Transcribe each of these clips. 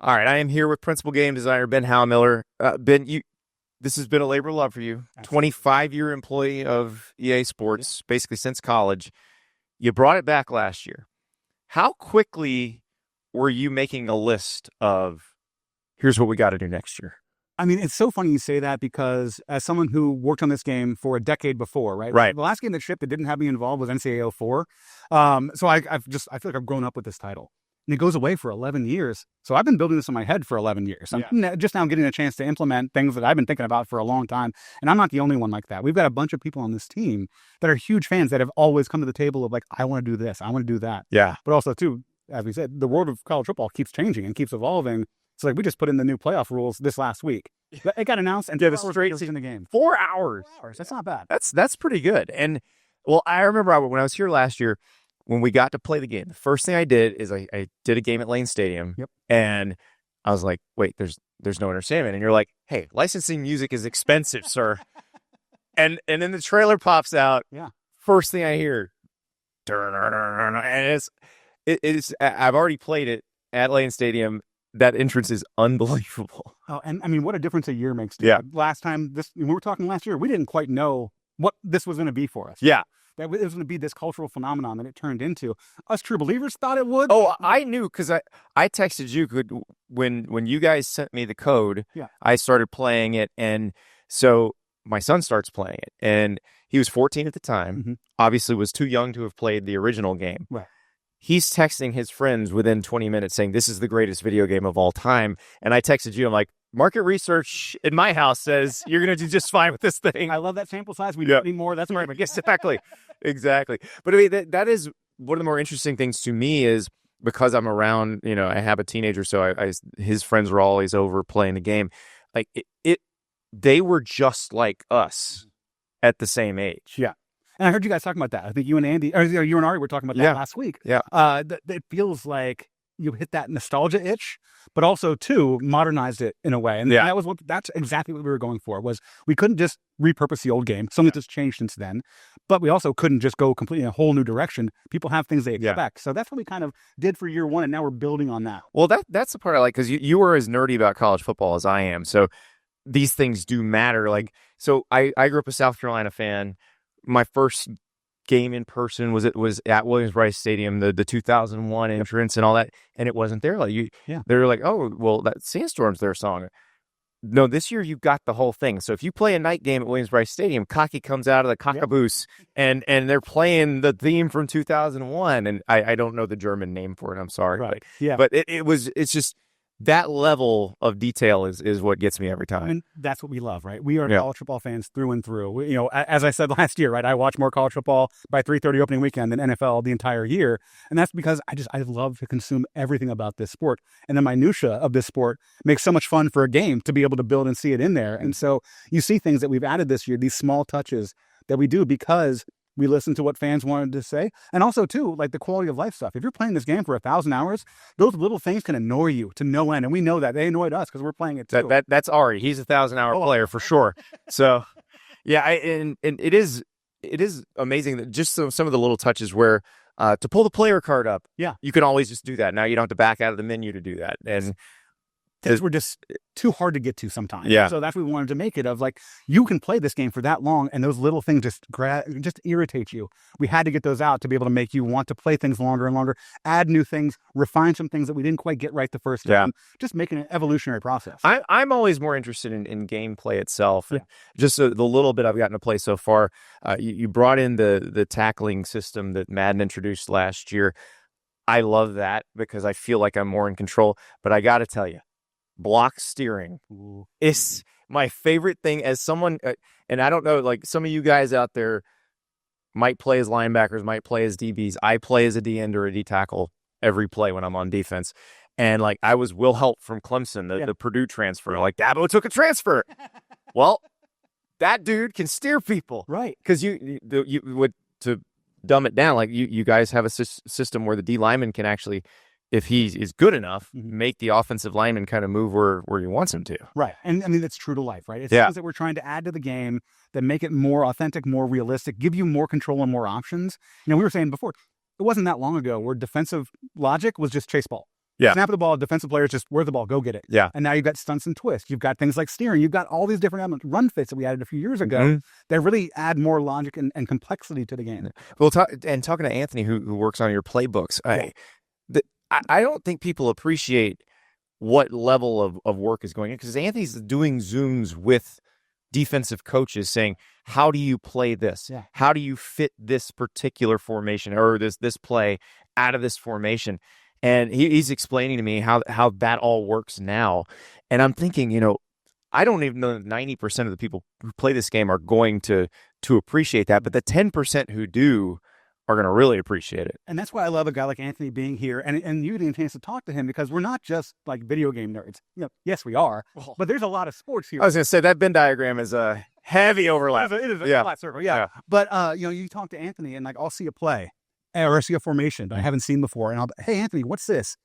All right, I am here with principal game designer Ben Haumiller. Ben, this has been a labor of love for you. 25-year employee of EA Sports, basically since college. You brought it back last year. How quickly were you making a list of, here's what we got to do next year? I mean, it's so funny you say that because as someone who worked on this game for a decade before, right? Right. The last game that shipped that didn't have me involved was NCAA 04. So I feel like I've grown up with this title. And it goes away for 11 years. So I've been building this in my head for 11 years. I'm just now getting a chance to implement things that I've been thinking about for a long time. And I'm not the only one like that. We've got a bunch of people on this team that are huge fans that have always come to the table of like, I want to do this. I want to do that. Yeah. But also, too, as we said, the world of college football keeps changing and keeps evolving. So like we just put in the new playoff rules this last week. It got announced and the straight season the game. 4 hours. 4 hours. That's not bad. That's pretty good. And well, I remember when I was here last year, when we got to play the game, the first thing I did is I did a game at Lane Stadium. Yep. And I was like, wait, there's no entertainment. And you're like, hey, licensing music is expensive, sir. And then the trailer pops out. Yeah. First thing I hear, and it's I've already played it at Lane Stadium. That entrance is unbelievable. Oh, and I mean, what a difference a year makes. Yeah. Last time we were talking last year, we didn't quite know what this was going to be for us. Yeah. That it was going to be this cultural phenomenon that it turned into. Us true believers thought it would. Oh, I knew because I texted you when you guys sent me the code. Yeah. I started playing it, and so my son starts playing it, and he was 14 at the time. Mm-hmm. Obviously, was too young to have played the original game. Right. He's texting his friends within 20 minutes saying, this is the greatest video game of all time. And I texted you, I'm like, market research in my house says you're going to do just fine with this thing. I love that sample size. We don't need more. That's right. Exactly. Exactly. But I mean, that is one of the more interesting things to me is because I'm around, I have a teenager, so his friends were always over playing the game. Like they were just like us at the same age. Yeah. And I heard you guys talking about that. I think you and Andy, or you and Ari were talking about that last week. Yeah. It feels like you hit that nostalgia itch, but also too modernized it in a way. And that's exactly what we were going for. Was we couldn't just repurpose the old game, something that's changed since then, but we also couldn't just go completely in a whole new direction. People have things they expect, so that's what we kind of did for year one, and now we're building on that. Well, that's the part I like because you were as nerdy about college football as I am, so these things do matter. Like, so I grew up a South Carolina fan. My first game in person was at Williams-Brice Stadium, the 2001 entrance and all that, and it wasn't there. Like they were like, oh, well, that Sandstorm's their song. No, this year you got the whole thing. So if you play a night game at Williams-Brice Stadium, Cocky comes out of the cockaboose and they're playing the theme from 2001, and I don't know the German name for it. I'm sorry, right? But it's just. That level of detail is what gets me every time. And that's what we love, right? We are college football fans through and through. As I said last year, right? I watch more college football by 3:30 opening weekend than NFL the entire year. And that's because I love to consume everything about this sport. And the minutia of this sport makes so much fun for a game to be able to build and see it in there. And so you see things that we've added this year, these small touches that we do because we listen to what fans wanted to say. And also, too, like the quality of life stuff. If you're playing this game for 1,000 hours, those little things can annoy you to no end. And we know that. They annoyed us because we're playing it, too. That's Ari. He's a 1,000-hour player for sure. So, yeah, and it is amazing that just some of the little touches where to pull the player card up, you can always just do that. Now you don't have to back out of the menu to do that. And things were just too hard to get to sometimes. Yeah. So that's what we wanted to make it of, like, you can play this game for that long and those little things just irritate you. We had to get those out to be able to make you want to play things longer and longer, add new things, refine some things that we didn't quite get right the first time, just making an evolutionary process. I'm always more interested in gameplay itself. And just the little bit I've gotten to play so far. You brought in the tackling system that Madden introduced last year. I love that because I feel like I'm more in control, but I got to tell you, block steering is my favorite thing as someone, and I don't know, like some of you guys out there might play as linebackers, might play as DBs. I play as a D end or a D tackle every play when I'm on defense. And like I was Will Help from Clemson, the Purdue transfer. Like Dabo took a transfer. Well, that dude can steer people, right? Because you would, to dumb it down, like you guys have a system where the D lineman can actually, if he is good enough, make the offensive lineman kind of move where he wants him to. Right. And I mean, that's true to life, right? It's things that we're trying to add to the game that make it more authentic, more realistic, give you more control and more options. We were saying before, it wasn't that long ago where defensive logic was just chase ball. Yeah. Snap of the ball, defensive players just, where's the ball? Go get it. Yeah. And now you've got stunts and twists. You've got things like steering. You've got all these different elements, run fits that we added a few years ago that really add more logic and complexity to the game. Well, talking to Anthony, who works on your playbooks, I don't think people appreciate what level of work is going in, because Anthony's doing Zooms with defensive coaches saying, how do you play this? Yeah. How do you fit this particular formation or this play out of this formation? And he's explaining to me how that all works now. And I'm thinking, I don't even know that 90% of the people who play this game are going to appreciate that, but the 10% who do are going to really appreciate it. And that's why I love a guy like Anthony being here and you getting a chance to talk to him, because we're not just like video game nerds. Yes, we are, but there's a lot of sports here. I was going to say that Venn diagram is a heavy overlap. It is a flat circle, yeah. But, you talk to Anthony and like, I'll see a play or I'll see a formation that I haven't seen before. And I'll hey, Anthony, what's this?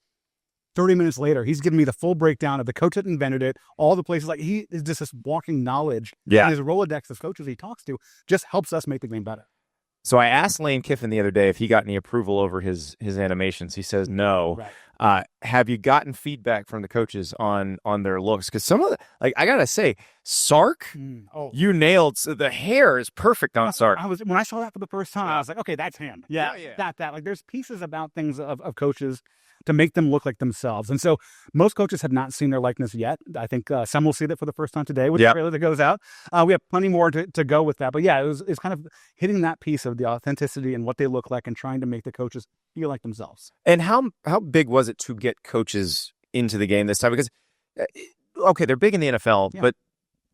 30 minutes later, he's giving me the full breakdown of the coach that invented it, all the places. Like, he is just this walking knowledge. Yeah. And his Rolodex of coaches he talks to just helps us make the game better. So I asked Lane Kiffin the other day if he got any approval over his animations. He says no. Right. Have you gotten feedback from the coaches on their looks? Because some of the, like, I gotta say, Sark, you nailed. So the hair is perfect on Sark. When I saw that for the first time, I was like, okay, that's him. Yeah. That. Like, there's pieces about things of coaches to make them look like themselves. And so most coaches have not seen their likeness yet. I think some will see that for the first time today with the trailer that goes out. We have plenty more to go with that. But yeah, it's kind of hitting that piece of the authenticity and what they look like and trying to make the coaches feel like themselves. And how big was it to get coaches into the game this time? Because, okay, they're big in the NFL, but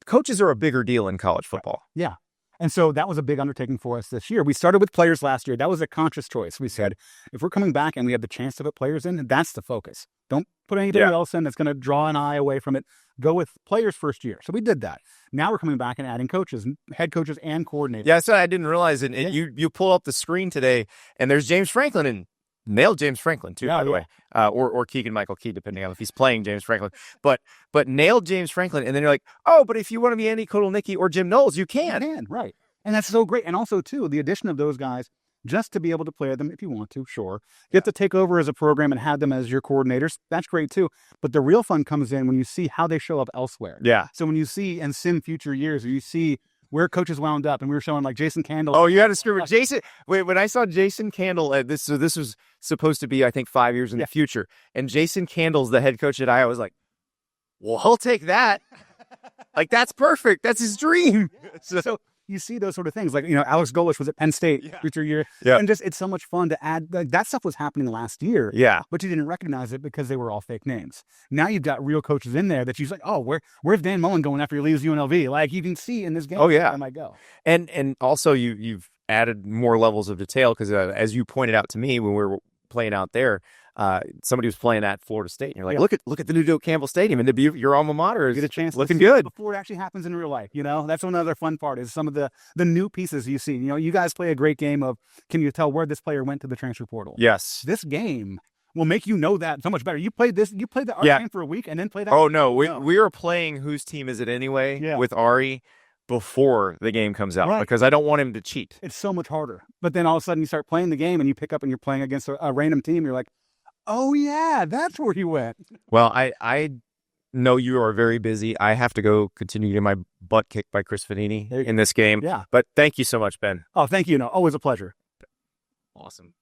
coaches are a bigger deal in college football. Right. Yeah. And so that was a big undertaking for us this year. We started with players last year. That was a conscious choice. We said, if we're coming back and we have the chance to put players in, that's the focus. Don't put anything else in that's going to draw an eye away from it. Go with players first year. So we did that. Now we're coming back and adding coaches, head coaches and coordinators. Yeah, so I didn't realize it. You pull up the screen today, and there's James Franklin, and nailed James Franklin too, by the way, or Keegan-Michael Key, depending on if he's playing James Franklin. But nailed James Franklin, and then you're like, oh, but if you want to be Andy Kotelnicki or Jim Knowles, you can. You can, right. And that's so great. And also, too, the addition of those guys, just to be able to play them if you want to, sure. You have to take over as a program and have them as your coordinators. That's great, too. But the real fun comes in when you see how they show up elsewhere. Yeah. So when you see and sim future years, or you see where coaches wound up, and we were showing like Jason Candle. Oh, you had to screw with Jason. Wait, when I saw Jason Candle, this was supposed to be, I think, 5 years in the future. And Jason Candle's the head coach at Iowa. I was like, well, he'll take that. Like, that's perfect. That's his dream. So you see those sort of things, like, Alex Golish was at Penn State future year. Yeah. And just, it's so much fun to add. Like, that stuff was happening last year. Yeah. But you didn't recognize it because they were all fake names. Now you've got real coaches in there that you're like, oh, where's Dan Mullen going after he leaves UNLV? Like, you can see in this game. Oh, yeah. Where I might go. And also you've added more levels of detail because as you pointed out to me when we were playing out there, somebody was playing at Florida State, and you're like, look at the new Doak Campbell Stadium, and your alma mater is get a chance looking good before it actually happens in real life. That's another fun part is some of the new pieces you see. You guys play a great game of, can you tell where this player went to the transfer portal? Yes. This game will make you know that so much better. You played the Ari game for a week and then played that. Oh no, we are playing Whose Team Is It Anyway with Ari before the game comes out because I don't want him to cheat. It's so much harder. But then all of a sudden you start playing the game and you pick up and you're playing against a random team. You're like, oh yeah, that's where he went. Well, I know you are very busy. I have to go continue getting my butt kicked by Chris Fanini in this game. Yeah. But thank you so much, Ben. Oh, thank you. Always a pleasure. Awesome.